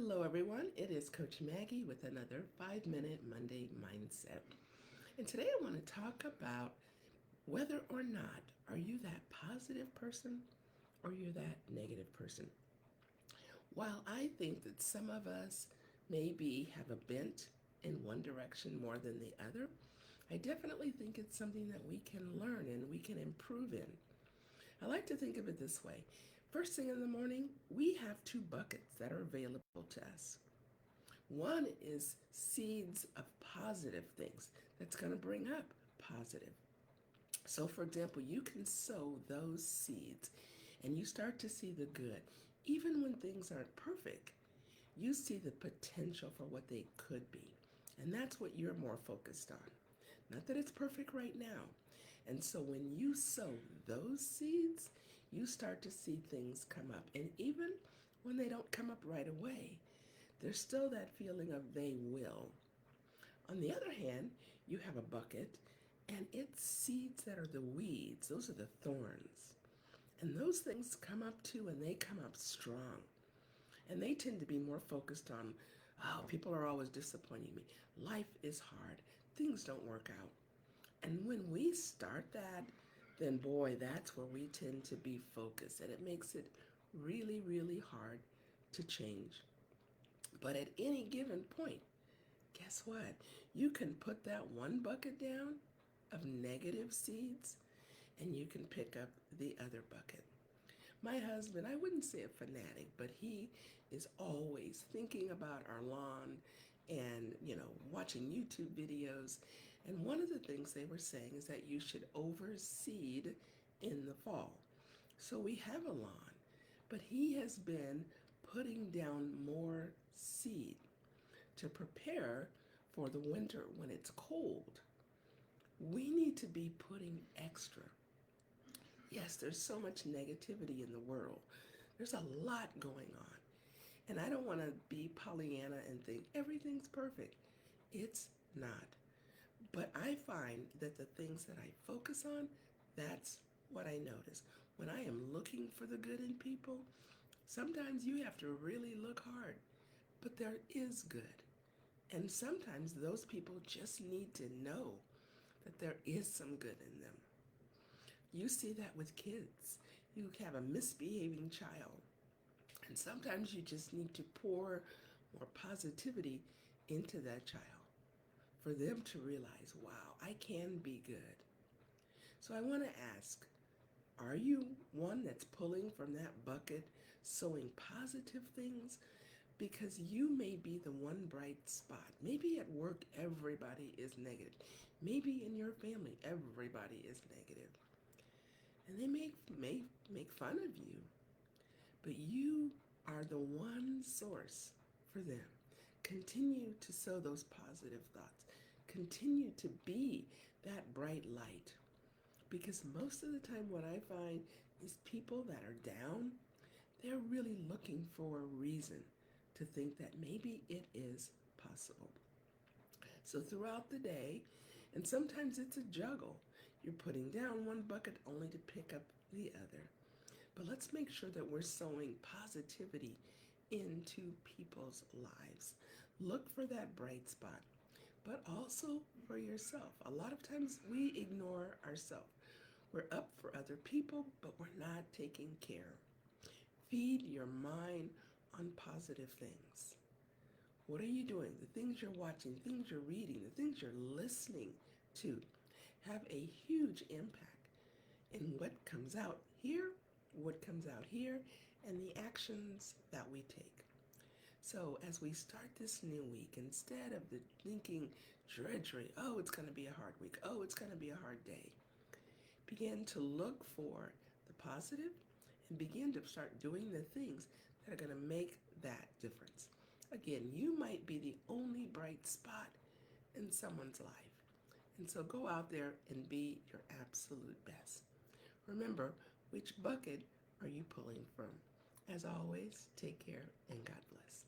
Hello, everyone. It is Coach Maggie with another 5-Minute Monday Mindset. And today I want to talk about whether or not are you that positive person or you're that negative person. While I think that some of us maybe have a bent in one direction more than the other, I definitely think it's something that we can learn and we can improve in. I like to think of it this way. First thing in the morning, we have two buckets that are available to us. One is seeds of positive things that's going to bring up positive. So, for example, you can sow those seeds and you start to see the good. Even when things aren't perfect, you see the potential for what they could be. And that's what you're more focused on. Not that it's perfect right now. And so when you sow those seeds, you start to see things come up. And even when they don't come up right away, there's still that feeling of they will. On the other hand, you have a bucket and it's seeds that are the weeds, those are the thorns. And those things come up too, and they come up strong. And they tend to be more focused on, oh, people are always disappointing me. Life is hard. Things don't work out. And when we start that, then boy, that's where we tend to be focused. And it makes it really, really hard to change. But at any given point, guess what? You can put that one bucket down of negative seeds and you can pick up the other bucket. My husband, I wouldn't say a fanatic, but he is always thinking about our lawn and, watching YouTube videos. And one of the things they were saying is that you should overseed in the fall. So we have a lawn, but he has been putting down more seed to prepare for the winter when it's cold. We need to be putting extra. Yes, there's so much negativity in the world. There's a lot going on. And I don't want to be Pollyanna and think everything's perfect. It's not. But I find that the things that I focus on, that's what I notice. When I am looking for the good in people, sometimes you have to really look hard, but there is good. And sometimes those people just need to know that there is some good in them. You see that with kids. You have a misbehaving child, and sometimes you just need to pour more positivity into that child for them to realize, wow, I can be good. So I want to ask, are you one that's pulling from that bucket, sowing positive things? Because you may be the one bright spot. Maybe at work, everybody is negative. Maybe in your family, everybody is negative. And they may make fun of you, but you are the one source for them. Continue to sow those positive thoughts. Continue to be that bright light. Because most of the time, what I find is people that are down, they're really looking for a reason to think that maybe it is possible. So throughout the day, and sometimes it's a juggle, you're putting down one bucket only to pick up the other. But let's make sure that we're sowing positivity into people's lives. Look for that bright spot, but also for yourself. A lot of times we ignore ourselves. We're up for other people, but we're not taking care. Feed your mind on positive things. What are you doing? The things you're watching, things you're reading, the things you're listening to have a huge impact in what comes out here, what comes out here, and the actions that we take. So as we start this new week, instead of the thinking drudgery, oh, it's going to be a hard week, oh, it's going to be a hard day, begin to look for the positive and begin to start doing the things that are going to make that difference. Again, you might be the only bright spot in someone's life. And so go out there and be your absolute best. Remember, which bucket are you pulling from? As always, take care and God bless.